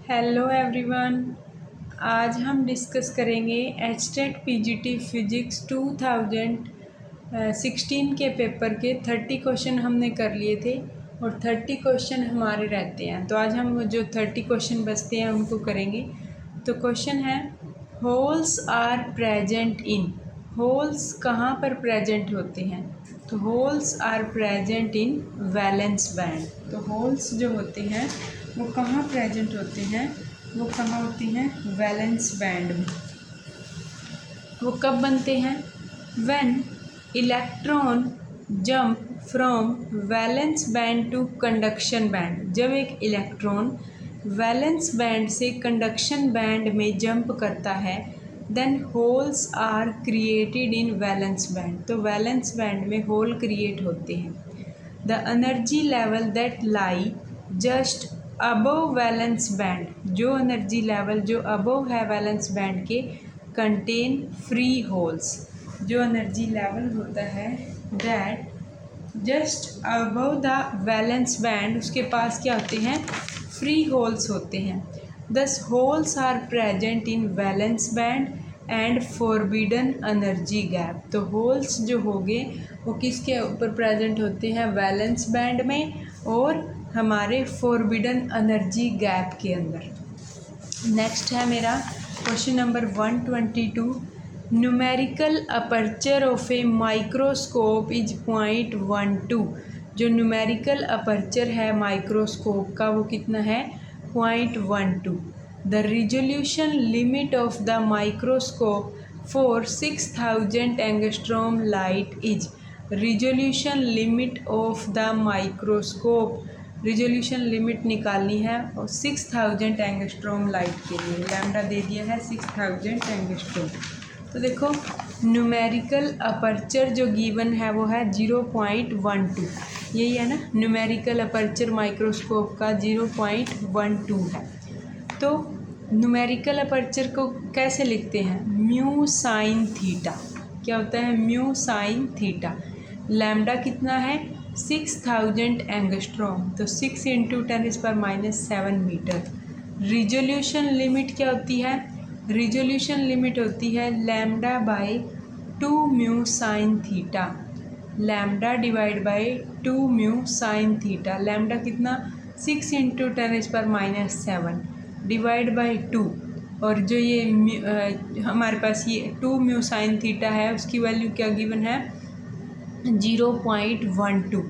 Hello everyone. आज हम discuss करेंगे एचटेट पीजीटी फिजिक्स 2016 के पेपर के 30 क्वेश्चन हमने कर लिए थे और 30 क्वेश्चन हमारे रहते हैं। तो आज हम जो 30 क्वेश्चन बचते हैं उनको करेंगे। तो क्वेश्चन है holes are present in. Holes कहाँ पर प्रेजेंट होते हैं? तो holes are present in valence band. तो होल्स जो होते हैं वो कहाँ प्रेजेंट होते हैं? वो कहाँ होते हैं? वैलेंस बैंड में। वो कब बनते हैं? When electron jump from valence band to conduction band. जब एक इलेक्ट्रॉन वैलेंस बैंड से कंडक्शन बैंड में जंप करता है then holes are created in valence band. तो वैलेंस बैंड में होल क्रिएट होते हैं। The energy level that lie just above valence band. जो एनर्जी लेवल जो अबव है वैलेंस बैंड के कंटेन फ्री होल्स। जो एनर्जी लेवल होता है that just above the valence band उसके पास क्या होते हैं? फ्री होल्स होते हैं। Thus holes are present in valence band and forbidden energy gap. तो होल्स जो होंगे वो किसके ऊपर प्रेजेंट होते हैं? वैलेंस बैंड में और हमारे फॉरबिडन एनर्जी गैप के अंदर। नेक्स्ट है मेरा question number 122। Numerical aperture of a microscope is 0.12। जो न्यूमेरिकल अपर्चर है माइक्रोस्कोप का वो कितना है? 0.12। The resolution limit of the microscope for 6000 angstrom light is. Resolution limit of the microscope, resolution limit निकालनी है और 6000 एंगस्ट्रॉम लाइट के लिए लैम्डा दे दिया है 6000 एंगस्ट्रॉम। तो देखो न्यूमेरिकल अपर्चर जो गिवन है वो है 0.12। यही है ना, न्यूमेरिकल अपर्चर माइक्रोस्कोप का 0.12 है। तो न्यूमेरिकल अपर्चर को कैसे लिखते हैं? Mu sine theta. क्या होता है? Mu sine theta. लैम्डा कितना है? 6000 एंगस्ट्रॉम। तो 6 × 10⁻⁷ मीटर। रिजोल्यूशन लिमिट क्या होती है? रिजोल्यूशन लिमिट होती है lambda by 2 mu sine theta. Lambda divide by 2 mu sine theta. Lambda कितना? 6 × 10⁻⁷ डिवाइड बाय 2। और जो ये हमारे पास ये 2 म्यू साइन थीटा है उसकी वैल्यू क्या गिवन है? 0.12।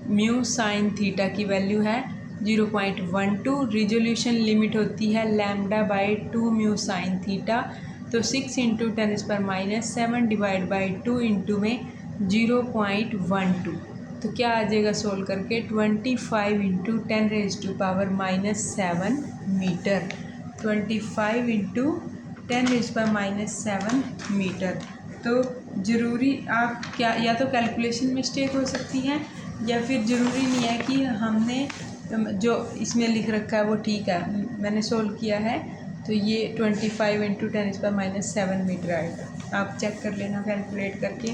म्यू साइन थीटा की वैल्यू है 0.12। रिजोल्यूशन लिमिट होती है lambda by 2 mu sine theta. तो 6 × 10⁻⁷ डिवाइड बाय 2 इंटू में 0.12। तो क्या आ जाएगा सोल्व करके? 25 × 10⁻⁷ मीटर। 25 × 10⁻⁷ मीटर। तो ज़रूरी आप क्या या तो कैलकुलेशन मिस्टेक हो सकती है या फिर ज़रूरी नहीं है कि हमने जो इसमें लिख रखा है वो ठीक है। मैंने सोल्व किया है तो ये 25 × 10⁻⁷ मीटर आएगा। आप चेक कर लेना कैलकुलेट करके।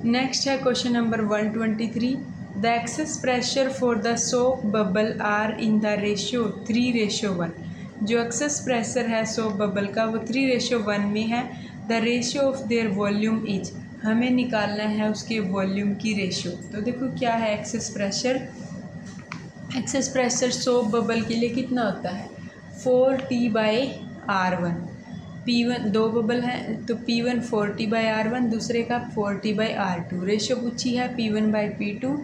नेक्स्ट है question number 123। The excess pressure for the soap bubble are in the ratio 3:1। जो एक्सेस प्रेशर है सोप बबल का वो 3:1 में है। The ratio of their volume is. हमें निकालना है उसके वॉल्यूम की रेशियो। तो देखो क्या है excess pressure. Excess pressure soap bubble के लिए कितना होता है? 4T/R1। P1 दो बबल हैं तो P1 4T/R1, दूसरे का 4T/R2। रेशियो पूछी है P1/P2।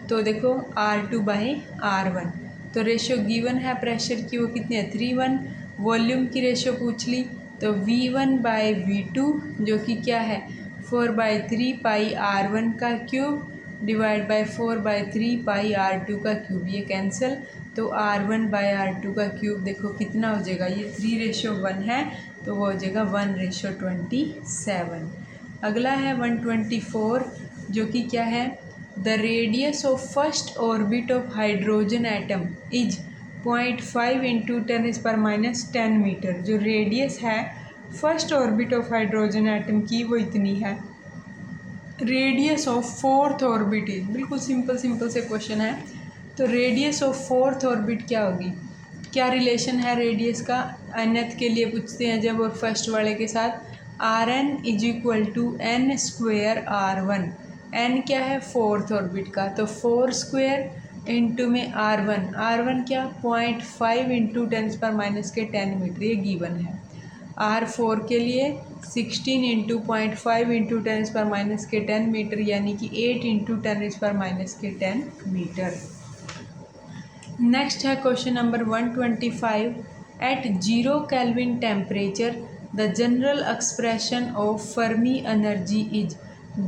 तो देखो R2/R1। तो रेशियो गिवन है प्रेशर की वो कितनी है? 3:1। वॉल्यूम की रेशियो पूछ ली तो V1/V2 जो कि क्या है? 4/3πR1 का क्यूब डिवाइड बाय 4/3πR2 का क्यूब। ये कैंसिल तो R1/R2 का क्यूब देखो कितना हो जाएगा? ये 3:1 है तो वो हो जाएगा 1:27। अगला है 124 जो कि क्या है? The radius of first orbit of hydrogen atom is 0.5 × 10⁻⁻10 metre. जो रेडियस है first orbit of hydrogen atom की वो इतनी है। Radius of fourth orbit is. बिल्कुल सिंपल से क्वेश्चन है। तो रेडियस ऑफ फोर्थ ऑर्बिट क्या होगी? क्या रिलेशन है रेडियस का, nth के लिए पूछते हैं जब, और फर्स्ट वाले के साथ Rn = n² R1। n क्या है, फोर्थ ऑर्बिट का, तो 4² इंटू में R1 क्या 0.5 इंटू 10⁻⁻10 मीटर, ये गिवन है। R4 के लिए 16 इंटू 0.5 इंटू 10⁻⁻10 मीटर, यानी कि 8 इंटू 10⁻⁻10 मीटर। नेक्स्ट है question number 125। At 0 kelvin temperature the general expression of Fermi energy is.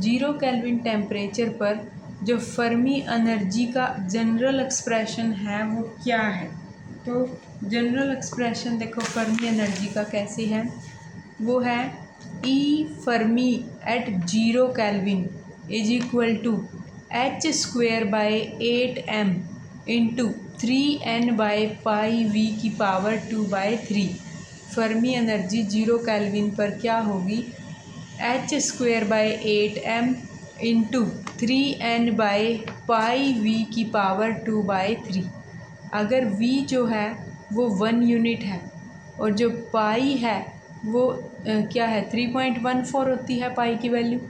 0 kelvin temperature पर जो फर्मी एनर्जी का जनरल एक्सप्रेशन है वो क्या है। तो जनरल एक्सप्रेशन देखो फर्मी एनर्जी का कैसे है, वो है E Fermi at 0 kelvin is equal to h²/8m into 3n/πv⁴। Fermi energy 0 kelvin पर क्या होगी, h²/8m इंटू 3n/πv⁴। अगर v जो है वो 1 यूनिट है और जो पाई है वो क्या है 3.14 होती है पाई की वैल्यू,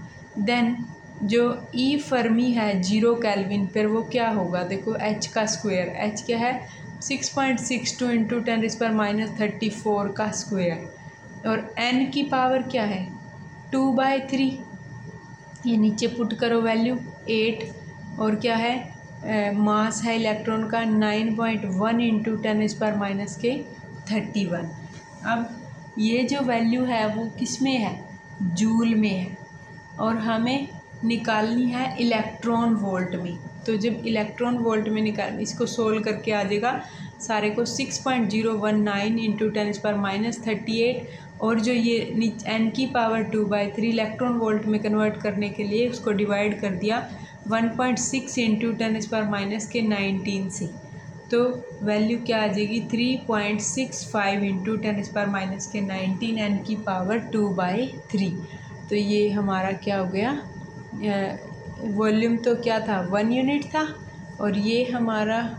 देन जो ई फर्मी है 0 केल्विन पर वो क्या होगा, देखो h का स्क्वायर, h क्या है 6.62 इंटू 10⁻34 का स्क्वायर, और n की पावर क्या है 2/3, ये नीचे पुट करो वैल्यू 8, और क्या है मास है इलेक्ट्रॉन का 9.1 इंटू 10⁻31। अब ये जो वैल्यू है वो किस में है, जूल में है, और हमें निकालनी है इलेक्ट्रॉन वोल्ट में। तो जब इलेक्ट्रॉन वोल्ट में निकाल, इसको सोल्व करके आ जाएगा सारे को 6.019 इंटू 10⁻38, और जो ये n की पावर 2/3 इलेक्ट्रॉन वोल्ट में कन्वर्ट करने के लिए उसको डिवाइड कर दिया 1.6 इंटू 10⁻19 से, तो वैल्यू क्या आ जाएगी 3.65 इंटू 10⁻19 n की पावर 2/3। तो ये हमारा क्या हो गया, वॉल्यूम तो क्या था 1 यूनिट था, और ये हमारा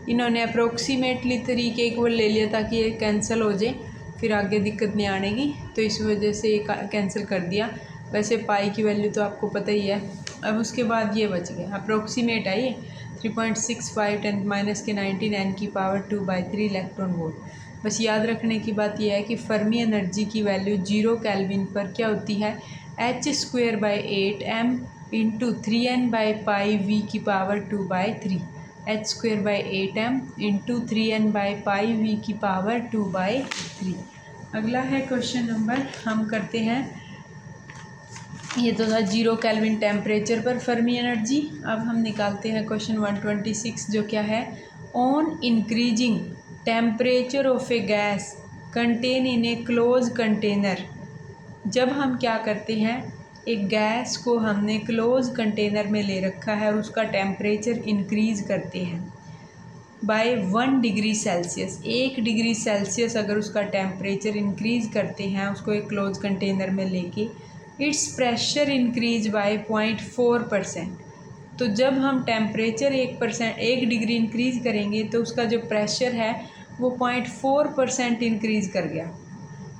इन्होंने अप्रोक्सीमेटली तरीके को ले लिया ताकि ये कैंसिल हो जाए, फिर आगे दिक्कत नहीं आनेगी, तो इस वजह से ये कैंसिल कर दिया। वैसे पाई की वैल्यू तो आपको पता ही है। अब उसके बाद ये बच गया अप्रोक्सीमेट है ये 3.65 10⁻⁻19 n की पावर 2/3 इलेक्ट्रॉन वोल्ट। बस याद रखने की बात यह है कि फर्मी एनर्जी की वैल्यू 0 केल्विन पर क्या होती है, h²/8m into 3n/πv⁴, h²/8m into 3n/πv⁴। अगला है क्वेश्चन नंबर, हम करते हैं, ये तो था 0 केल्विन टेम्परेचर पर फर्मी एनर्जी। अब हम निकालते हैं क्वेश्चन 126, जो क्या है, on increasing temperature of A gas contain in A close container. जब हम क्या करते हैं, एक गैस को हमने क्लोज कंटेनर में ले रखा है और उसका टेम्परेचर इंक्रीज़ करते हैं by 1 degree Celsius, 1 degree Celsius अगर उसका टेम्परेचर इंक्रीज़ करते हैं उसको एक क्लोज कंटेनर में लेके, इट्स प्रेशर इंक्रीज बाय 0.4%। तो जब हम टेम्परेचर 1 डिग्री इंक्रीज़ करेंगे तो उसका जो प्रेशर है वो 0.4% इंक्रीज़ कर गया।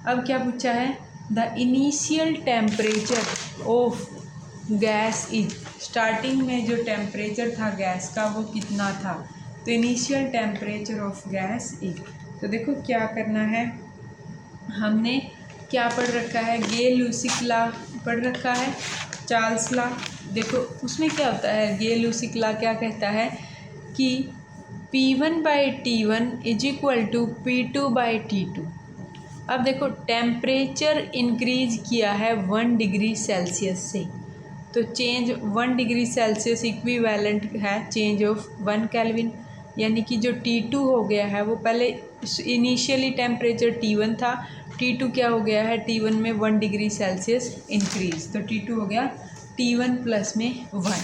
अब क्या पूछा है, the initial temperature of gas is, starting में जो टेम्परेचर था गैस का वो कितना था, तो initial temperature of gas is. तो देखो क्या करना है, हमने क्या पढ़ रखा है, गे-लुसिक लॉ पढ़ रखा है, चार्ल्स लॉ। देखो उसमें क्या होता है, गे-लुसिक लॉ क्या कहता है कि P1/T1 = P2/T2। अब देखो टेम्परेचर इंक्रीज किया है 1 डिग्री सेल्सियस से, तो चेंज 1 डिग्री सेल्सियस इक्विवेलेंट है चेंज ऑफ 1 केल्विन, यानी कि जो T2 हो गया है वो पहले इनिशियली टेम्परेचर T1 था, T2 क्या हो गया है, T1 में 1 डिग्री सेल्सियस इंक्रीज़, तो T2 हो गया T1 प्लस में 1।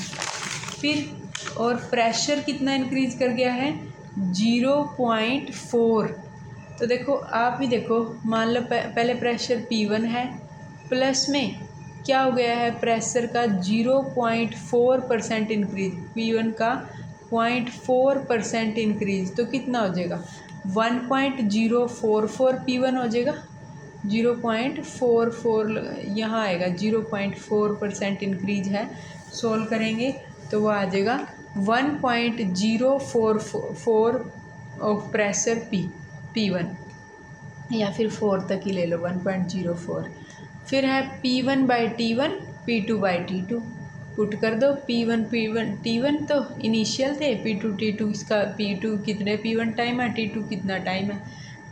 फिर और प्रेशर कितना इंक्रीज़ कर गया है 0.4। तो देखो आप ही देखो, मान लो पहले प्रेशर P1 है, प्लस में क्या हो गया है प्रेशर का 0.4% इंक्रीज़, P1 का 0.4% इंक्रीज़, तो कितना हो जाएगा 1.044 P1 हो जाएगा, 0.44 यहाँ आएगा, 0.4% इंक्रीज है। सोल्व करेंगे तो वो आ जाएगा 1.044 ऑफ प्रेशर P1, या फिर 4 तक ही ले लो, 1.04। फिर है P1/T1 P2/T2, पुट कर दो। T1 तो इनिशियल थे, P2 T2 इसका P2 कितने P1 टाइम है, T2 कितना टाइम है,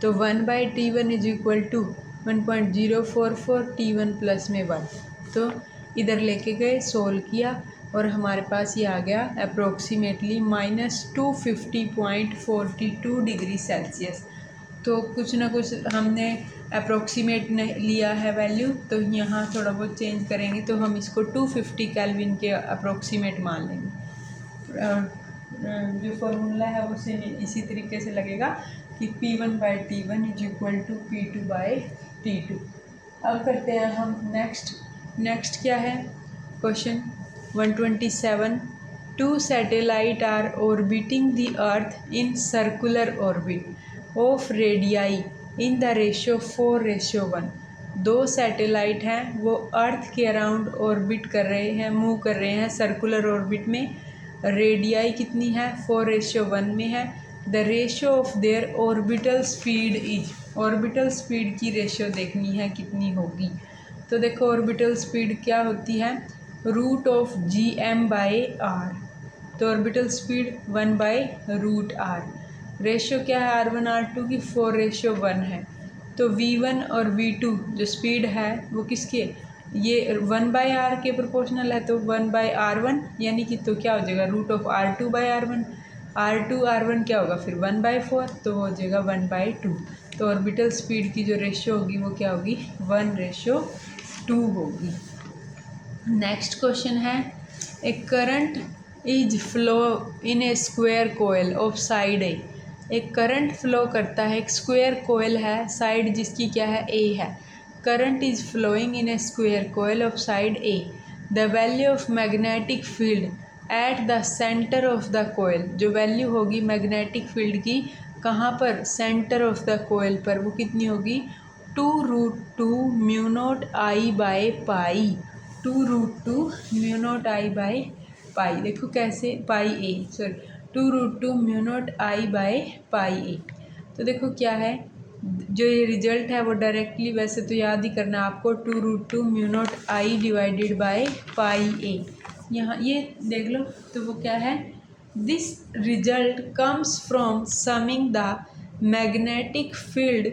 तो 1/T1 is equal to 1.044 T1 plus में 1। तो इधर लेके गए, सोल्व किया और हमारे पास ये आ गया अप्रोक्सीमेटली -250.42 डिग्री सेल्सियस। तो कुछ ना कुछ हमने अप्रोक्सीमेट लिया है वैल्यू, तो यहाँ थोड़ा बहुत चेंज करेंगे तो हम इसको 250 केल्विन के अप्रोक्सीमेट मान लेंगे। जो फॉर्मूला है वो सेम इसी तरीके से लगेगा कि P1/T1 is equal to P2/T2। अब करते हैं हम नेक्स्ट क्या है question 127। 2 satellite are orbiting the earth in circular orbit of radii in the ratio 4:1। 2 satellite हैं, वो अर्थ के अराउंड ऑर्बिट कर रहे हैं, मूव कर रहे हैं सर्कुलर ऑर्बिट में। रेडियाई कितनी है, 4:1 में है। The ratio of there orbital speed is, orbital speed की रेशियो देखनी है कितनी होगी। तो देखो ऑर्बिटल स्पीड क्या होती है, √Gm/r। तो ऑर्बिटल स्पीड 1/√r। रेशियो क्या है R1 R2 की, 4:1 है। तो V1 और V2 जो स्पीड है वो किसके, ये 1/r के प्रोपोर्शनल है, तो 1/r1 यानी कि तो क्या हो जाएगा √R2/r1। R2 R1 क्या होगा फिर 1/4, तो हो जाएगा 1/2। तो ऑर्बिटल स्पीड की जो रेशियो होगी वो क्या होगी 1:2 होगी। नेक्स्ट क्वेश्चन है a current is flow in a square coil of side A. एक करंट फ्लो करता है, एक स्क्वायर कोयल है, साइड जिसकी क्या है ए है। Current is flowing in a square coil of side A. The value of magnetic field at the centre of the coil, जो वैल्यू होगी मैग्नेटिक फील्ड की कहाँ पर, सेंटर ऑफ द कोयल पर, वो कितनी होगी 2√2 μ0I/पाई। 2√2 μ0I/पाई। देखो कैसे, $2√2 μ0I/पाई। तो देखो क्या है, जो ये रिजल्ट है वो डायरेक्टली वैसे तो याद ही करना आपको, 2√2 μ0I/पाई। यहाँ ये देख लो, तो वो क्या है, this result comes from summing the magnetic field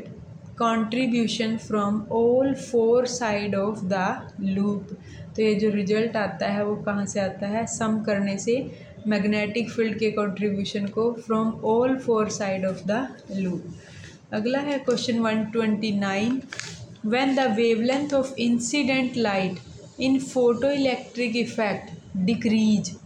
contribution from all 4 side of the loop. तो ये जो रिजल्ट आता है वो कहाँ से आता है, सम करने से मैग्नेटिक फील्ड के कंट्रीब्यूशन को from all 4 side of the loop. अगला है question 129। When the wavelength of incident light in photo electric effect decrease,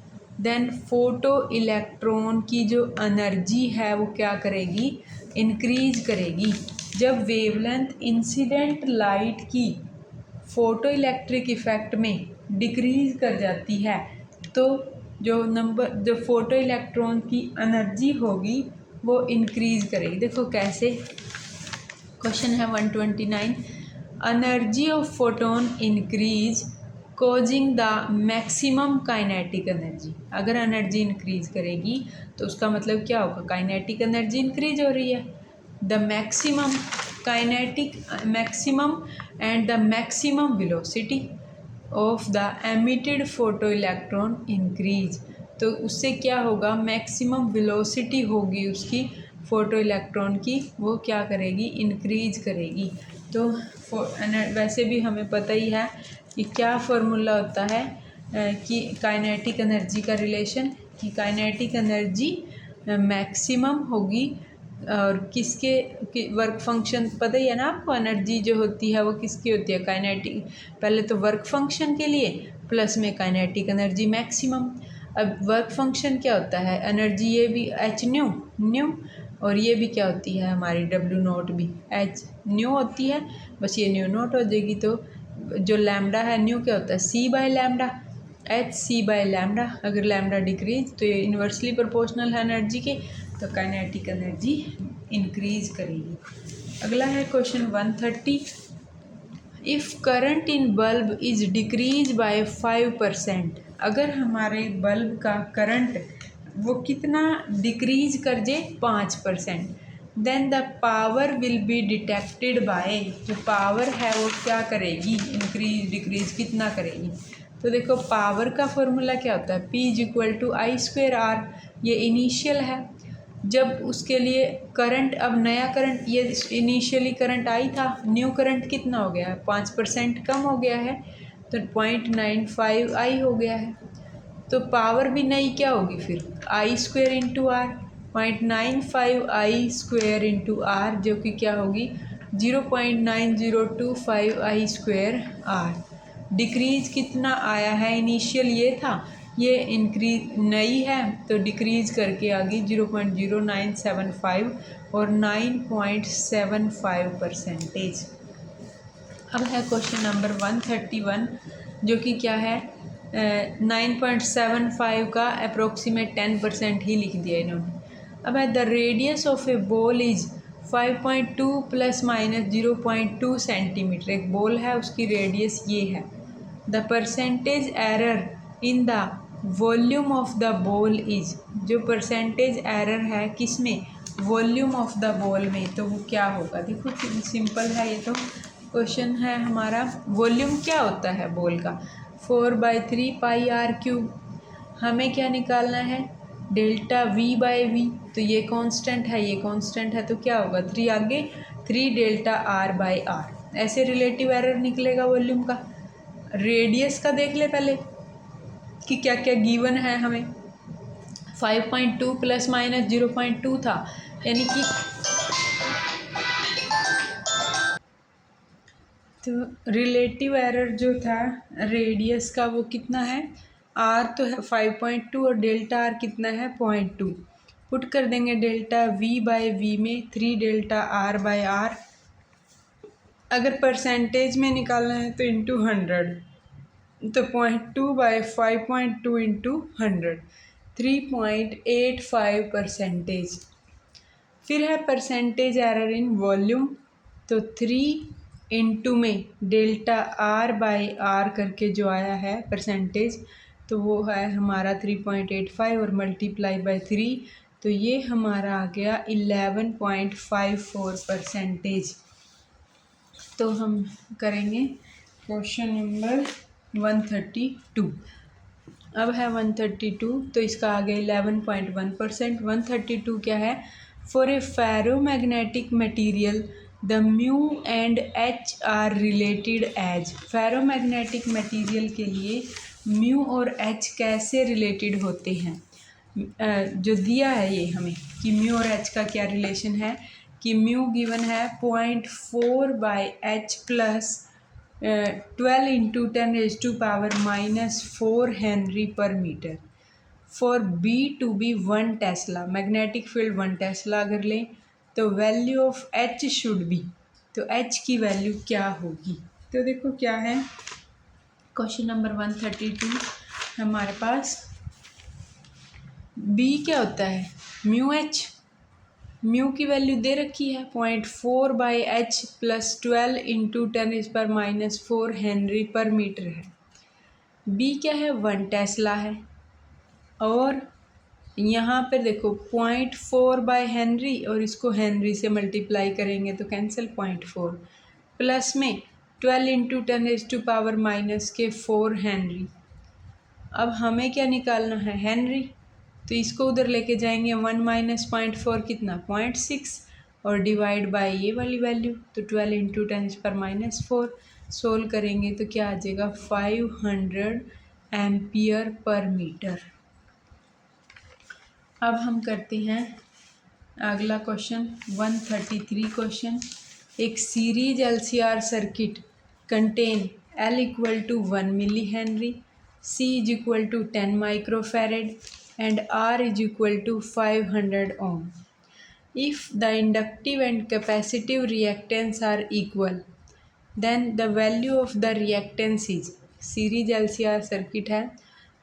then photo electron की जो एनर्जी है वो क्या करेगी, इंक्रीज करेगी। जब वेवलेंथ इंसिडेंट लाइट की फ़ोटो इलेक्ट्रिक इफ़ेक्ट में डिक्रीज़ कर जाती है, तो जो फ़ोटो इलेक्ट्रॉन की एनर्जी होगी वो इंक्रीज़ करेगी। देखो कैसे, क्वेश्चन है 129। Energy of photon increase causing the maximum kinetic energy. अगर एनर्जी इंक्रीज करेगी तो उसका मतलब क्या होगा, काइनेटिक एनर्जी इंक्रीज हो रही है। The maximum kinetic maximum and the maximum velocity of the emitted photo electron increase. तो उससे क्या होगा, मैक्सिमम वेलोसिटी होगी उसकी फ़ोटो इलेक्ट्रॉन की, वो क्या करेगी, इंक्रीज करेगी। तो वैसे भी हमें पता ही है कि क्या फार्मूला होता है कि काइनेटिक एनर्जी का रिलेशन, कि काइनेटिक एनर्जी मैक्सिमम होगी और किसके वर्क फंक्शन पता ही है ना आपको, एनर्जी जो होती है वो किसकी होती है, काइनेटिक, पहले तो वर्क फंक्शन के लिए प्लस में काइनेटिक एनर्जी मैक्सिमम। अब वर्क फंक्शन क्या होता है, एनर्जी ये भी h और ये भी क्या होती है हमारी W0 भी h होती है, बस ये μ0 हो जाएगी। तो जो लैम्डा है क्या होता है c/λ, hc/λ। अगर लैम्डा डिक्रीज तो ये इन्वर्सली प्रोपोर्शनल है एनर्जी के, तो काइनेटिक एनर्जी इंक्रीज करेगी। अगला है question 130। If current in bulb is decrease by 5%, अगर हमारे बल्ब का करंट वो कितना डिक्रीज कर जे 5%, then the power will be detected by, जो पावर है वो क्या करेगी, इंक्रीज डिक्रीज कितना करेगी। तो देखो पावर का फॉर्मूला क्या होता है, P = I²R। ये इनिशियल है, जब उसके लिए करंट, अब नया करंट, ये इनिशियली करंट आई था, न्यू करंट कितना हो गया है, 5% कम हो गया है, तो 0.95 आई हो गया है। तो पावर भी नई क्या होगी फिर, I² × R, 0.95 I² × R, जो कि क्या होगी 0.9025 I²R। डिक्रीज कितना आया है, इनिशियल ये था, ये इंक्रीज नई है तो डिक्रीज करके आ गई 0.0975 और 9.75%। अब है क्वेश्चन नंबर 131, जो कि क्या है 9.75 का अप्रोक्सीमेट 10% ही लिख दिया इन्होंने। अब है the radius of A ball is 5.2 ± 0.2 centimetre. एक बॉल है, उसकी रेडियस ये है। The percentage error in the volume of the ball is, जो परसेंटेज एरर है किस में, वॉल्यूम ऑफ द बॉल में, तो वो क्या होगा। देखो सिंपल है ये तो क्वेश्चन है हमारा। वॉल्यूम क्या होता है बॉल का, 4/3 πr³। हमें क्या निकालना है, ΔV/V, तो ये कांस्टेंट है, ये कांस्टेंट है, तो क्या होगा 3 आगे 3 ΔR/R। ऐसे रिलेटिव एरर निकलेगा वॉल्यूम का। रेडियस का देख ले पहले कि क्या क्या गिवन है हमें। 5.2 ± 0.2 था, यानी कि तो रिलेटिव एरर जो था रेडियस का वो कितना है, R तो है 5.2 और ΔR कितना है 0.2। पुट कर देंगे ΔV/V में 3 ΔR/R। अगर परसेंटेज में निकालना है तो इंटू 100, तो 0.2/5.2 इंटू 100, 3.85%। फिर है परसेंटेज एरर इन वॉल्यूम, तो 3 इंटू में ΔR/R करके जो आया है परसेंटेज, तो वो है हमारा 3.85 और मल्टीप्लाई बाय 3, तो ये हमारा आ गया 11.54%। तो हम करेंगे क्वेश्चन नंबर 132। अब है 132, तो इसका आ गया 11.1%। 132 क्या है, for a ferromagnetic material the mu and H are related as. Ferromagnetic material के लिए म्यू और एच कैसे रिलेटेड होते हैं, जो दिया है ये हमें कि म्यू और एच का क्या रिलेशन है, कि म्यू गिवन है 0.4/h + 12 × 10⁻⁻⁴ हेनरी पर metre. For B to be 1 tesla, magnetic field 1 tesla अगर लें तो value of H should be, तो H की वैल्यू क्या होगी। तो देखो क्या है क्वेश्चन नंबर 132 हमारे पास। B क्या होता है, म्यू एच, म्यू की वैल्यू दे रखी है 0.4/h + 12 × 10⁻⁻⁴ हेनरी पर मीटर है। B क्या है 1 टेस्ला है, और यहाँ पर देखो 0.4/हेनरी और इसको हेनरी से मल्टीप्लाई करेंगे तो कैंसिल 0.4, प्लस में 12 × 10⁻⁻⁴ हेनरी। अब हमें क्या निकालना है, हेनरी, तो इसको उधर लेके जाएंगे 1 - 0.4 कितना 0.6 और डिवाइड बाय ये वाली वैल्यू, तो 12 × 10⁻⁴ सोल्व करेंगे तो क्या आ जाएगा 500 एम्पियर पर मीटर। अब हम करते हैं अगला क्वेश्चन 133 क्वेश्चन। एक series LCR circuit contain L = 1 milli henry, C = 10 microfarad and R = 500 ohm. If the inductive and capacitive reactance are equal, then the value of the reactance is, series LCR circuit है,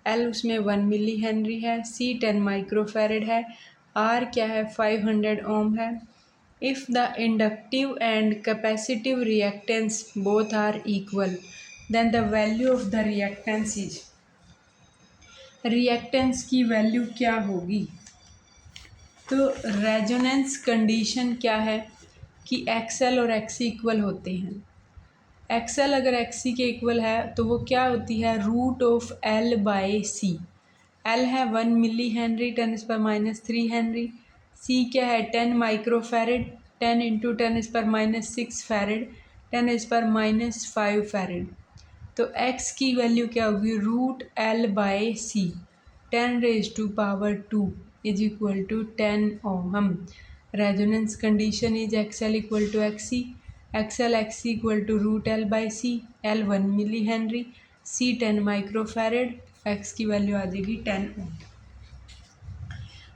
L उसमें 1 milli henry है, C 10 microfarad है, R क्या है 500 ohm है। If the inductive and capacitive reactance both are equal then the value of the reactance is, reactance की value क्या होगी। तो रेजोनेंस कंडीशन क्या है कि एक्सएल और एक्सी इक्वल होते हैं। एक्सएल अगर एक्सी के इक्वल है तो वो क्या होती है, root of L by C. L है 1 मिली हेनरी 10⁻³ हेनरी। सी क्या है 10 माइक्रोफैरड, 10 इंटू 10⁻6 फैरड, 10⁻5 फैरड। तो एक्स की वैल्यू क्या होगी, root L by C 10⁻² is equal to 10 ohm. Resonance condition is XL equal to XC, XL XC equal to root L by C, L 1 milli henry, C 10 microfarad, X की value आ जाएगी 10 ओम।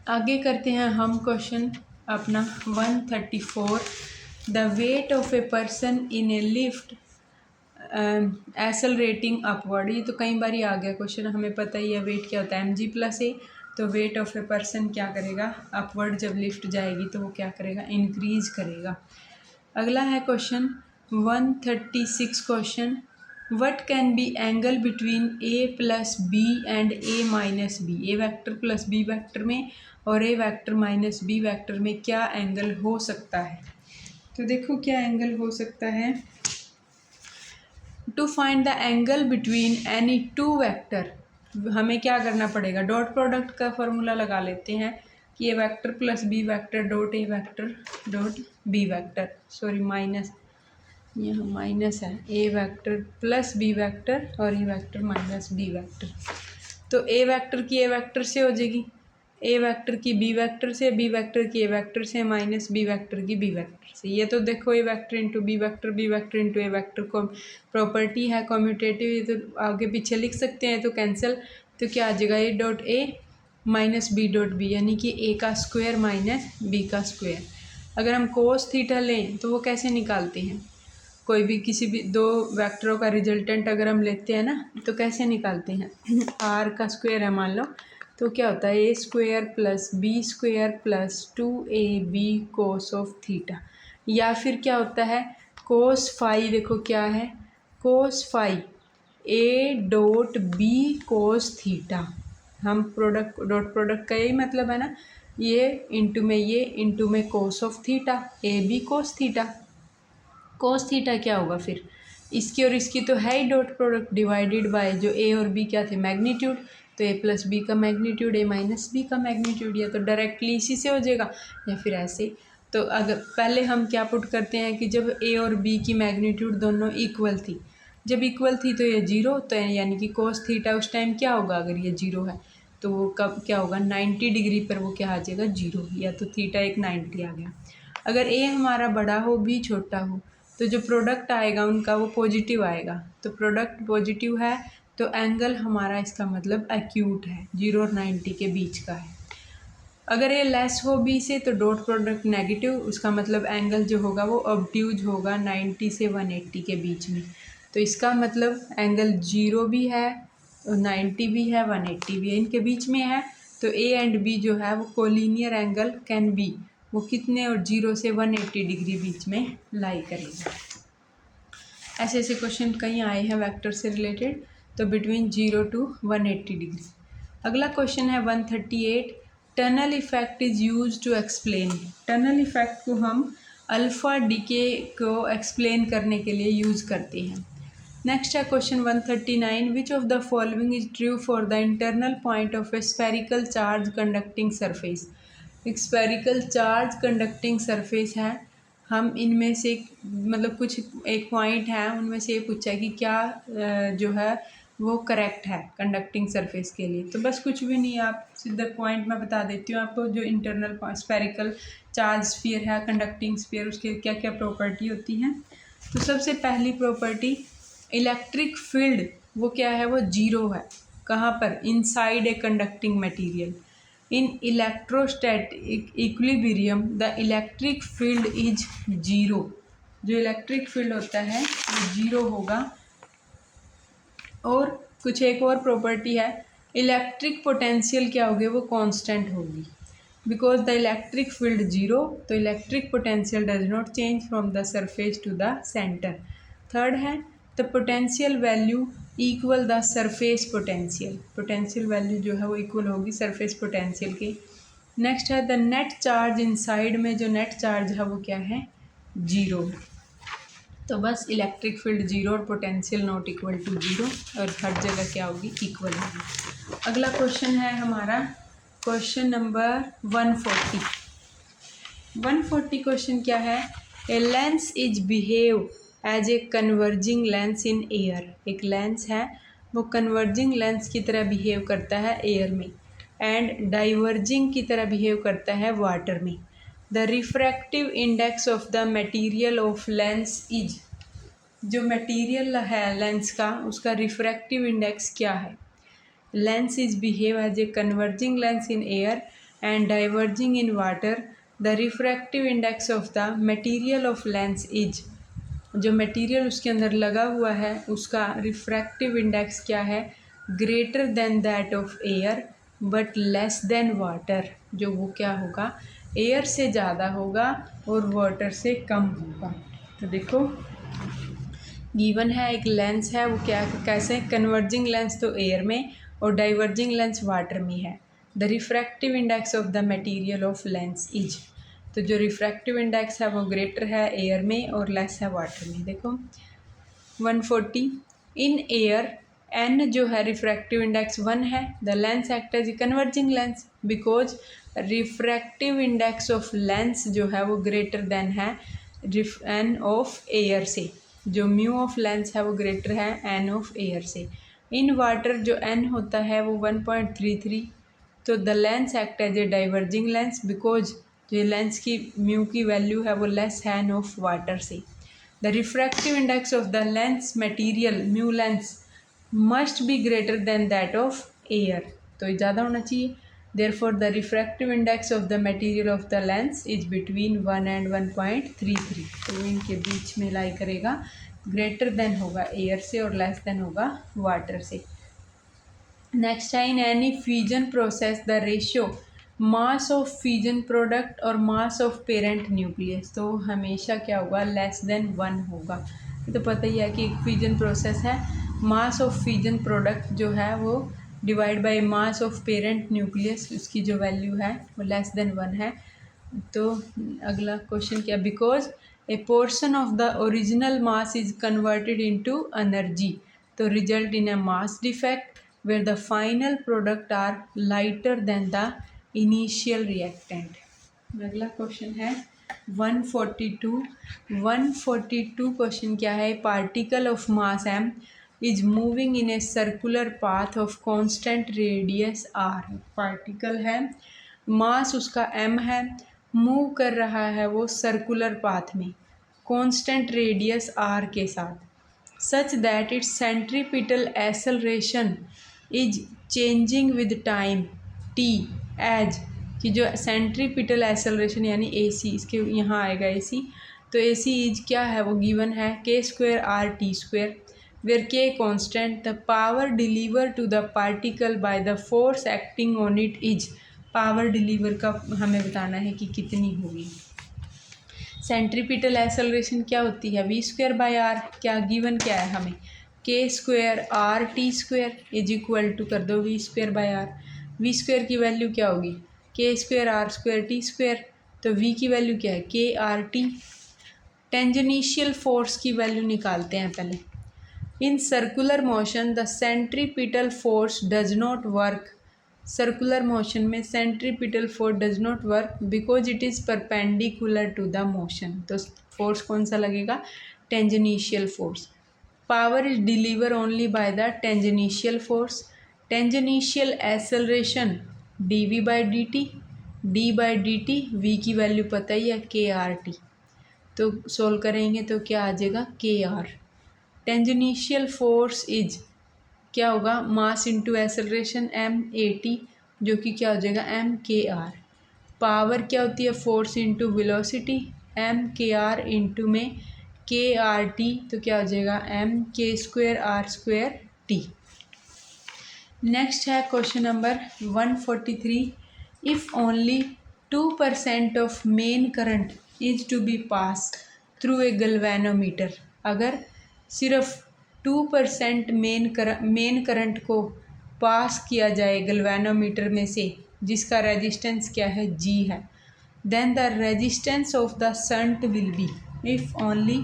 आगे करते हैं हम question अपना 134। The weight of a person in A lift accelerating upward. ये तो कई बार ही आ गया क्वेश्चन, हमें पता ही है वेट क्या होता है mg+a। तो वेट ऑफ ए पर्सन क्या करेगा, अपवर्ड जब लिफ्ट जाएगी तो वो क्या करेगा, इंक्रीज करेगा। अगला है question 136 question, what can be angle between a plus B and a - b। A vector plus B vector में और a vector minus B vector में क्या एंगल हो सकता है। तो देखो क्या एंगल हो सकता है। To find the angle between any two vector, हमें क्या करना पड़ेगा, डॉट प्रोडक्ट का फॉर्मूला लगा लेते हैं कि A vector plus B vector dot A vector dot B vector, sorry minus, यहाँ माइनस है, A vector plus B vector और A vector minus B vector. तो ए वैक्टर की ए वैक्टर से हो जाएगी, ए वैक्टर की बी वैक्टर से, बी वैक्टर की ए वैक्टर से, माइनस बी वैक्टर की बी वैक्टर से। ये तो देखो A vector into B vector into A vector को प्रॉपर्टी है कम्यूटेटिव, ये तो आगे पीछे लिख सकते हैं तो कैंसिल। तो क्या आ जाएगा, A dot A minus B dot B, यानी कि ए का स्क्वायर माइनस बी का स्क्वायर। अगर हम कोस थीटा लें तो वो कैसे निकालते हैं, कोई भी किसी भी दो वैक्टरों का रिजल्टेंट अगर हम लेते हैं ना तो कैसे निकालते हैं, आर का स्क्वायर है मान लो, तो क्या होता है A square plus B square plus 2ab cos of theta. या फिर क्या होता है कोस फाई, देखो क्या है cos phi A dot B cos theta. हम प्रोडक्ट डॉट प्रोडक्ट का यही मतलब है ना, ये इंटू में cos of theta, A B cos theta. Cos theta क्या होगा फिर, इसकी और इसकी तो है ही डॉट प्रोडक्ट, डिवाइडेड बाय जो ए और बी क्या थे मैग्नीट्यूड, तो ए प्लस बी का मैग्नीट्यूड ए माइनस बी का मैग्नीट्यूड, या तो डायरेक्टली इसी से हो जाएगा या फिर ऐसे। तो अगर पहले हम क्या पुट करते हैं कि जब ए और बी की मैग्नीट्यूड दोनों इक्वल थी, जब इक्वल थी तो ये जीरो, तो यानी कि कोस थीटा उस टाइम क्या होगा, अगर ये जीरो है तो वो कब क्या होगा 90 डिग्री पर वो क्या आ जाएगा जीरो, या तो थीटा एक 90 आ गया। अगर ए हमारा बड़ा हो बी छोटा हो तो जो प्रोडक्ट आएगा उनका वो पॉजिटिव आएगा, तो प्रोडक्ट पॉजिटिव है तो एंगल हमारा इसका मतलब एक्यूट है, 0 और 90 के बीच का है। अगर ये लेस हो बी से तो डॉट प्रोडक्ट नेगेटिव, उसका मतलब एंगल जो होगा वो ऑब्ट्यूज होगा 90 से 180 के बीच में। तो इसका मतलब एंगल 0 भी है, 90 भी है, 180 भी है, इनके बीच में है। तो ए एंड बी जो है वो कोलिनियर एंगल कैन बी, वो कितने और 0 से 180 डिग्री बीच में लाई करेगा। ऐसे ऐसे क्वेश्चन कई आए हैं वेक्टर से रिलेटेड, तो बिटवीन 0 to 180 डिग्री। अगला क्वेश्चन है 138, tunnel effect is use to explain. Tunnel effect को हम अल्फ़ा डीके को एक्सप्लेन करने के लिए यूज़ करते हैं। नेक्स्ट है question 139, which of the following is true for the internal point of A spherical charge conducting surface. एक स्फेरिकल चार्ज कंडक्टिंग सरफेस है, हम इनमें से मतलब कुछ एक पॉइंट है उनमें से ये पूछा है कि क्या जो है वो करेक्ट है कंडक्टिंग सरफेस के लिए। तो बस कुछ भी नहीं, आप सीधा पॉइंट मैं बता देती हूँ आपको, जो इंटरनल स्फेरिकल चार्ज स्फीयर है कंडक्टिंग स्फीयर, उसके क्या क्या प्रॉपर्टी होती हैं। तो सबसे पहली प्रॉपर्टी इलेक्ट्रिक फील्ड वो क्या है, वो जीरो है, कहाँ पर, inside a conducting material. In electrostatic equilibrium the electric field is zero, जो इलेक्ट्रिक फील्ड होता है वो जीरो होगा। और कुछ एक और प्रॉपर्टी है, इलेक्ट्रिक पोटेंशियल क्या होगी, वो कांस्टेंट होगी। Because the electric field zero, तो electric potential does not change from the surface to the centre. Third है the potential value equal the surface potential, potential value जो है वो इक्वल होगी सरफेस पोटेंशियल के। नेक्स्ट है the net charge inside, में जो नेट चार्ज है वो क्या है, जीरो। तो बस इलेक्ट्रिक फील्ड जीरो और potential not equal to zero, और हर जगह क्या होगी, इक्वल होगी। अगला क्वेश्चन है हमारा क्वेश्चन नंबर 140। 140 क्वेश्चन क्या है, a lens is behave as a converging lens in air, एक लेंस है वो कन्वर्जिंग लेंस की तरह बिहेव करता है एयर में, एंड डाइवर्जिंग की तरह बिहेव करता है वाटर में। The refractive index of the material of lens is, जो मटेरियल है लेंस का उसका रिफ्रैक्टिव इंडेक्स क्या है। Lens is behave as a converging lens in air and diverging in water. The refractive index of the material of lens is, जो material उसके अंदर लगा हुआ है उसका रिफ्रैक्टिव इंडेक्स क्या है, greater than that of air but less than water, जो वो क्या होगा, एयर से ज़्यादा होगा और वाटर से कम होगा। तो देखो गिवन है एक लेंस है वो क्या कैसे, कन्वर्जिंग लेंस तो एयर में और डाइवर्जिंग लेंस वाटर में है। The refractive index of the material of lens is, तो जो रिफ्रैक्टिव इंडेक्स है वो ग्रेटर है एयर में और लेस है वाटर में। देखो 140 इन एयर एन जो है रिफ्रैक्टिव इंडेक्स 1 है, the lens act as a converging lens because refractive index of lens जो है वो ग्रेटर देन है एन ऑफ एयर से, जो म्यू ऑफ लेंस है वो ग्रेटर है एन ऑफ एयर से। इन वाटर जो एन होता है वो 1.33, तो the lens act as a diverging lens because जो लेंस की म्यू की वैल्यू है वो लेस है एन ऑफ वाटर से। The refractive index of the lens material mu lens must be greater than that of air, तो ये ज़्यादा होना चाहिए। Therefore the refractive index of the material of the lens is between 1 and 1.33, तो इनके बीच में लाई करेगा, ग्रेटर देन होगा एयर से और लेस देन होगा वाटर से। नेक्स्ट है in any fusion process the ratio mass of fusion product और मास ऑफ पेरेंट न्यूक्लियस, तो हमेशा क्या होगा, लेस देन 1 होगा। ये तो पता ही है कि एक फ्यूजन प्रोसेस है, मास ऑफ फ्यूजन प्रोडक्ट जो है वो divide by mass of parent nucleus, उसकी जो वैल्यू है वो लेस देन 1 है। तो अगला क्वेश्चन क्या, because a portion of the original mass is converted into energy, तो result in a mass defect where the final product are lighter than the initial reactant। अगला क्वेश्चन है 142। 142 question क्या है, particle of mass m is moving in a circular path of constant radius r, particle है मास उसका m है, move कर रहा है वो सर्कुलर पाथ में कांस्टेंट रेडियस r के साथ, such that its centripetal acceleration is changing with time t as, कि जो सेंट्रीपिटल एक्सेलरेशन यानी AC, इसके यहाँ आएगा AC, तो AC इज क्या है वो गिवन है k² r/t², where k constant, the power deliver to the particle by the force acting on it is, power deliver का हमें बताना है कि कितनी होगी। सेंट्रीपिटल एक्सेलरेशन क्या होती है, v²/r, क्या गिवन क्या है हमें, k² r/t² is equal to कर दो v²/r, v² की वैल्यू क्या होगी k² r²t², तो v की वैल्यू क्या है k/r/t। टेंजेंशियल फोर्स की वैल्यू निकालते हैं पहले। In circular motion the centripetal force does not work, circular motion में centripetal force does not work because it is perpendicular to the motion, तो फोर्स कौन सा लगेगा, tangential force. Power is deliver only by the tangential force, tangential acceleration dv/dt, d/dt, v की value पता ही है k/r/t, तो सोल्व करेंगे तो क्या आ जाएगा k/r। टेंजेंशियल फोर्स इज क्या होगा, मास इंटू एक्सेलरेशन m/at, जो कि क्या हो जाएगा m/k/r। पावर क्या होती है, force into velocity m/k/r into में k/r/t, तो क्या हो जाएगा m/k² r²t। नेक्स्ट है question number 143। If only 2% of main current is to be pass through a galvanometer, अगर सिर्फ 2% मेन करंट को पास किया जाए गल्वेनोमीटर में से, जिसका रेजिस्टेंस क्या है, G है, then the resistance of the shunt will be, if only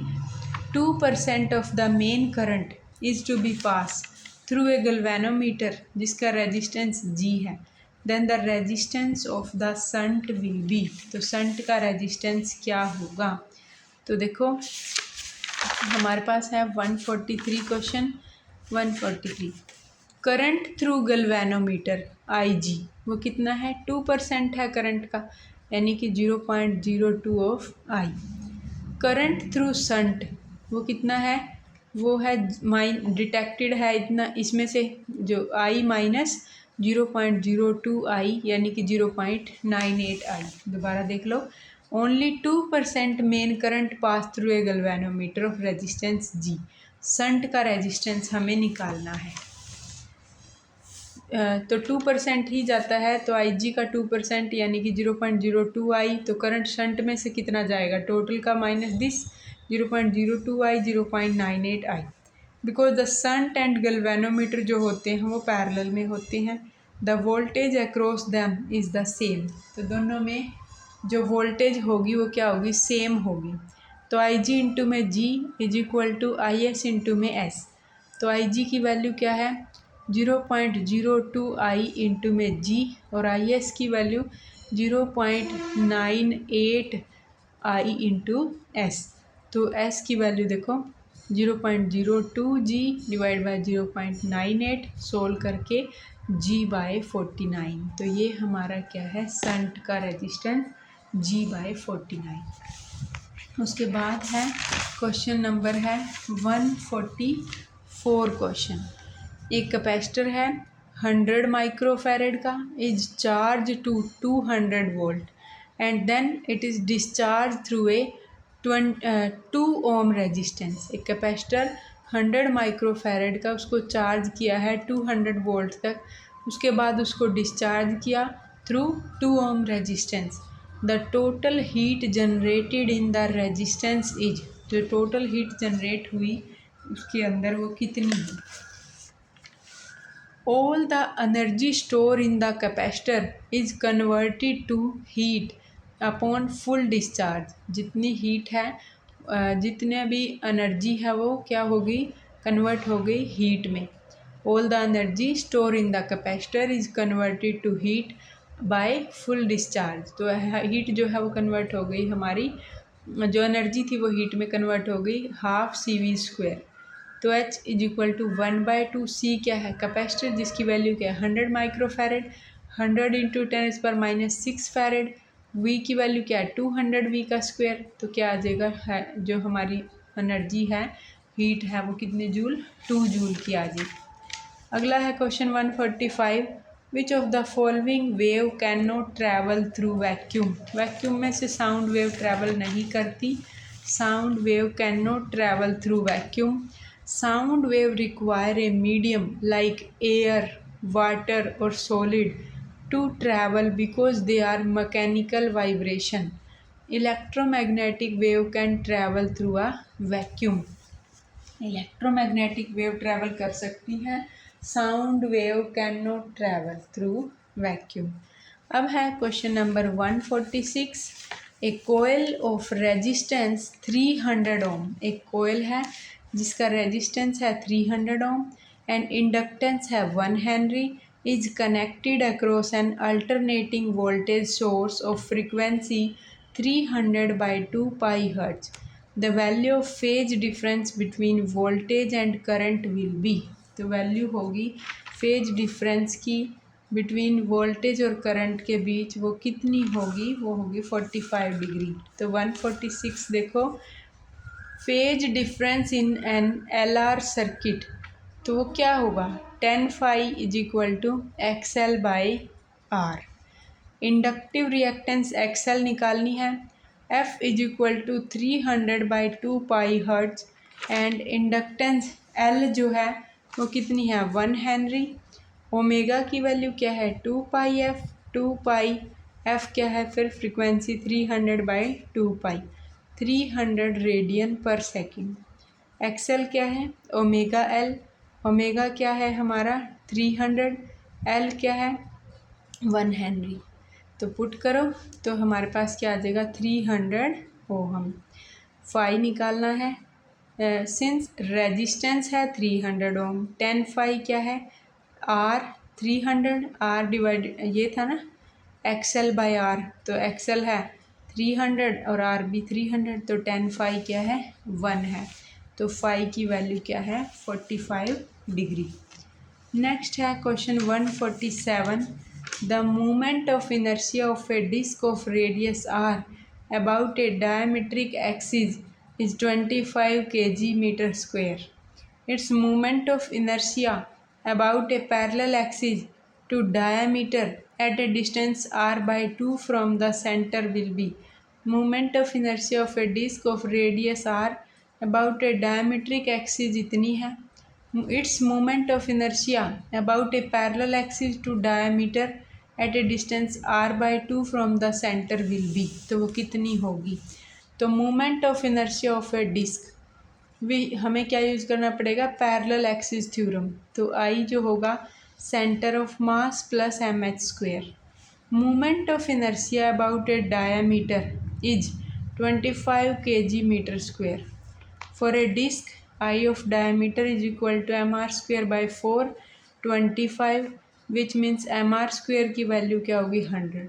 2% of the main current is to be pass through a galvanometer जिसका रेजिस्टेंस G है, then the resistance of the shunt will be, तो shunt का resistance क्या होगा। तो देखो हमारे पास है 143 question. 143 current through galvanometer IG वो कितना है, 2% है करंट का, यानी कि 0.02 of I। Current through shunt वो कितना है, वो है डिटेक्टेड है इतना, इसमें से जो I माइनस 0.02 I यानी कि 0.98 I। दोबारा देख लो, only 2% main current pass through a galvanometer of resistance G, shunt का रेजिस्टेंस हमें निकालना है। तो 2% ही जाता है, तो IG का 2% यानी कि 0.02 I, तो करंट शंट में से कितना जाएगा, टोटल का minus this 0.02 I 0.98 I, because the shunt and galvanometer जो होते हैं वो पैरेलल में होते हैं, the voltage across them is the same, तो दोनों में जो वोल्टेज होगी वो क्या होगी, सेम होगी। तो IG इंटू में G is equal to IS into में S, तो IG की वैल्यू क्या है 0.02 I इंटू में G और IS की वैल्यू 0.98 I इंटू S, तो S की वैल्यू देखो 0.02 G डिवाइड बाई 0.98 सोल्व करके G/49, तो ये हमारा क्या है, शंट का रेजिस्टेंस G/49। उसके बाद है क्वेश्चन नंबर है 144 क्वेश्चन। एक कैपेसिटर है 100 माइक्रोफैरड का, is charge to 200 volt and then it is discharge through a 2 ohm resistance. एक कैपेसिटर 100 माइक्रोफैरड का, उसको चार्ज किया है 200 वोल्ट तक, उसके बाद उसको डिस्चार्ज किया through 2 ohm resistance. The total heat generated in the resistance is, जो टोटल हीट जनरेट हुई उसके अंदर वो कितनी है। All the energy stored in the capacitor is converted to heat upon full discharge। जितनी हीट है, जितने भी एनर्जी है वो क्या होगी, कन्वर्ट हो गई हीट में। All the energy stored in the capacitor is converted to heat by full discharge, तो हीट जो है वो कन्वर्ट हो गई, हमारी जो एनर्जी थी वो हीट में कन्वर्ट हो गई, हाफ CV²। तो H is equal to 1/2 C क्या है, कैपेसिटर जिसकी वैल्यू क्या है 100 माइक्रोफैरड, 100 इंटू 10⁻⁶ फैरड, V की वैल्यू क्या है 200 V का स्क्वायर, तो क्या आ जाएगा है, जो हमारी एनर्जी है हीट है वो कितने जूल, 2 जूल की आ जाएगी। अगला है question 145, which of the following wave can not travel through vacuum. Vacuum में से साउंड वेव ट्रैवल नहीं करती, sound wave can not travel through vacuum. Sound wave require a medium like air, water or solid to travel because they are mechanical vibration. Electromagnetic wave can travel through a vacuum. Electromagnetic wave travel कर सकती है, sound wave cannot travel through vacuum. अब है question number 146, a coil of resistance 300 ohm. एक coil है जिसका resistance है 300 ohm and inductance है 1 Henry, is connected across N alternating voltage source of frequency 300/2 pi hertz. The value of phase difference between voltage and current will be, तो value होगी phase difference की between voltage और current के बीच वो कितनी होगी, वो होगी 45 डिग्री। तो 146 देखो, phase difference in an LR circuit, तो वो क्या होगा 10 phi is equal to XL/R। Inductive reactance XL निकालनी है, F is equal to 300/2 pi hertz and inductance L जो है वो कितनी है 1 हेनरी। ओमेगा की वैल्यू क्या है 2 पाई F, 2 पाई एफ़ क्या है फिर फ्रीक्वेंसी 300/2 पाई, 300 रेडियन पर सेकेंड। एक्सएल क्या है ओमेगा एल, ओमेगा क्या है हमारा 300, एल क्या है 1 हेनरी। तो पुट करो तो हमारे पास क्या आ जाएगा 300 ओहम। फाई निकालना है, सिंस रेजिस्टेंस है 300 ओम, 10 फाई क्या है आर 300, आर डिवाइड ये था ना एक्सएल बाय आर, तो एक्सएल है 300 और आर भी 300, तो 10 फाई क्या है 1 है, तो फाई की वैल्यू क्या है 45 डिग्री। नेक्स्ट है question 147, the moment of inertia of a disc of radius R about a diametric axis is 25 kg meter square. Its moment of inertia about a parallel axis to diameter at a distance r/2 from the center will be. Moment of inertia of a disc of radius r about a diametric axis इतनी है। Its moment of inertia about a parallel axis to diameter at a distance r/2 from the center will be. तो वो कितनी होगी। तो moment of inertia of a disc भी हमें क्या यूज़ करना पड़ेगा पैरेलल एक्सिस थ्योरम। तो आई जो होगा centre of mass plus M H square. Moment of inertia about a diameter is 25 kg metre square. For a disc I of diameter is equal to M R square by 4 25 which means M R square की value क्या होगी 100।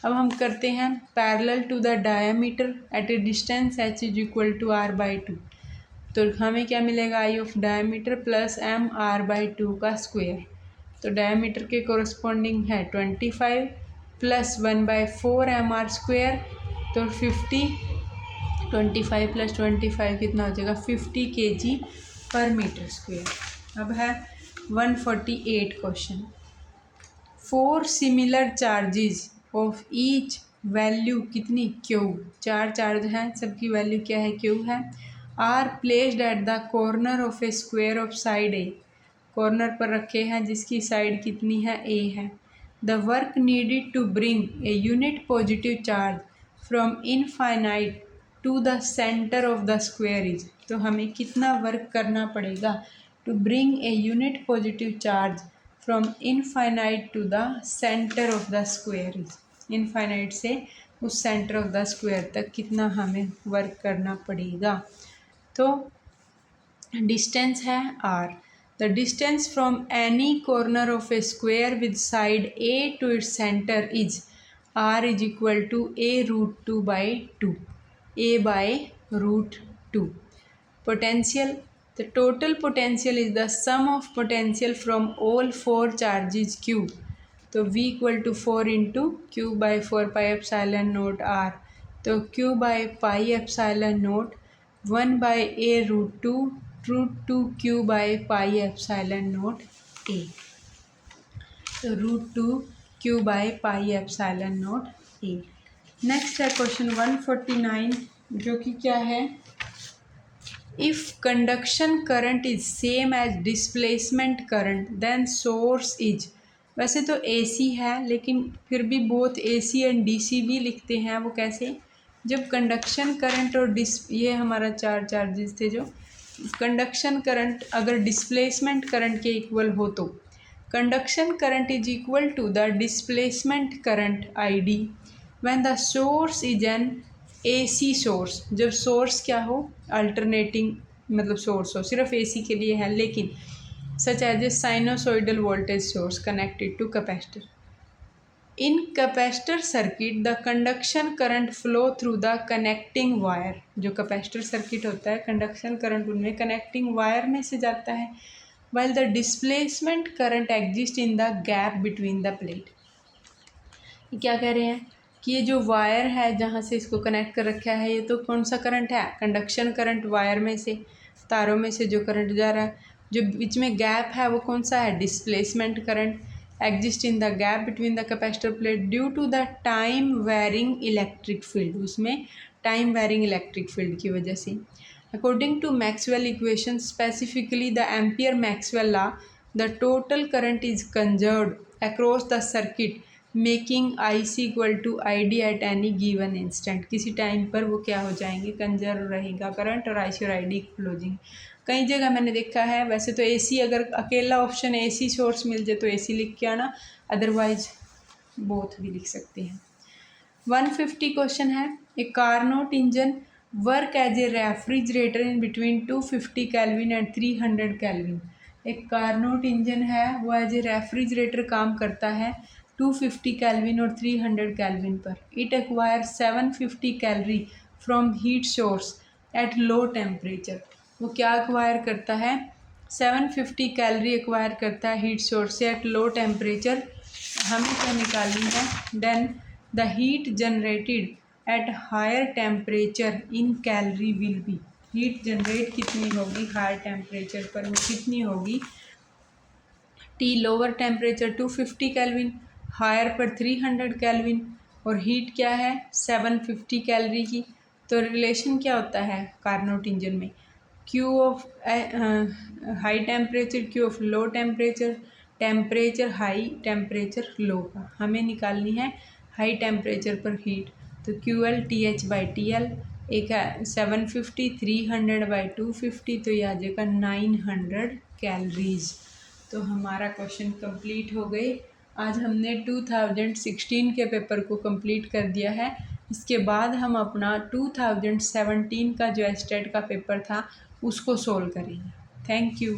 अब हम करते हैं parallel to the diameter at a distance H is equal to r/2, तो हमें क्या मिलेगा I of diameter plus M r/2 का स्क्वेयर। तो डायामीटर के कोरस्पॉन्डिंग है 25 प्लस 1/4 एम आर स्क्वेयर, तो 50, 25 प्लस 25 कितना हो जाएगा 50 kg पर मीटर स्क्वेयर। अब है 148 question, 4 similar charges of each value कितनी क्यू, 4 चार्ज हैं सबकी वैल्यू क्या है क्यू है, are placed at the corner of a square of side A, corner पर रखे हैं जिसकी साइड कितनी है ए है। The work needed to bring a unit positive charge from infinite to the centre of the square is, तो हमें कितना वर्क करना पड़ेगा to bring a unit positive charge from infinite to the centre of the square is, infinite से उस centre of the square तक कितना हमें वर्क करना पड़ेगा। तो डिस्टेंस है r, the distance from any corner of a square with side a to its centre is r is equal to a√2/2, a/√2। Potential, the total potential is the sum of potential from all 4 charges q, तो v equal to 4 into Q by 4 pi epsilon nought r, तो q by pi epsilon nought 1/a√2 q by pi epsilon nought a, तो √2 q by pi epsilon nought a। Next है question 149 जो कि क्या है, if conduction current is same as displacement current then source is, वैसे तो AC है लेकिन फिर भी बोथ AC एंड DC भी लिखते हैं, वो कैसे, जब कंडक्शन करंट और ये हमारा 4 चार्जेस थे, जो कंडक्शन करंट अगर डिस्प्लेसमेंट करंट के इक्वल हो तो conduction current is equal to the displacement current ID when the source is an AC source, जब सोर्स क्या हो अल्टरनेटिंग मतलब सोर्स हो, सिर्फ AC के लिए है, लेकिन such as a sinusoidal voltage source connected to capacitor. In capacitor circuit the conduction current flow through the connecting wire, जो कैपेसिटर सर्किट होता है कंडक्शन करंट उनमें कनेक्टिंग वायर में से जाता है, while the displacement current exists in the gap between the plate। क्या कह रहे हैं कि ये जो वायर है जहाँ से इसको कनेक्ट कर रखा है, ये तो कौन सा करंट है कंडक्शन करंट, वायर में से तारों में से जो करंट जा रहा है, जो बीच में गैप है वो कौन सा है displacement current, exist in the gap between the capacitor plate due to the time varying electric field, उसमें टाइम वेरिंग इलेक्ट्रिक फील्ड की वजह से। According to Maxwell equation specifically the Ampere Maxwell law the total current is conserved across the circuit making IC equal to ID at any given instant, किसी time पर वो क्या हो जाएंगे, conserve रहेगा करंट और IC और ID क्लोजिंग। कई जगह मैंने देखा है, वैसे तो AC अगर अकेला ऑप्शन AC सोर्स मिल जाए तो AC लिख के आना, अदरवाइज बोथ भी लिख सकते हैं। 150 क्वेश्चन है, a Carnot engine work as a refrigerator in between 250 kelvin and 300 kelvin. एक कार्नोट इंजन है वो एज ए रेफ्रिजरेटर काम करता है 250 केल्विन और 300 केल्विन पर। It acquire 750 calorie from heat source eight low temperature. वो क्या एक्वायर करता है, 750 कैलोरी एक्वायर करता है हीट सोर्स से एट लो टेम्परेचर। हमें क्या निकालनी है, then the heat generated at higher temperature in calorie will be. Heat generate कितनी होगी हायर टेम्परेचर पर, वो कितनी होगी, T lower temperature 250 kelvin, higher पर 300 केल्विन, और हीट क्या है 750 कैलोरी की। तो रिलेशन क्या होता है कार्नोट इंजन में, Q of high temperature, Q of low temperature, temperature high temperature low का। हमें निकालनी है हाई टेम्परेचर पर हीट, तो QL TH/TL, एक है 750, 300/250, तो यह आ जाएगा 900 कैलोरीज। तो हमारा क्वेश्चन कंप्लीट हो गए। आज हमने 2016 के पेपर को कंप्लीट कर दिया है। इसके बाद हम अपना 2017 का जो स्टेट का पेपर था उसको सोल्व करेंगे। Thank you.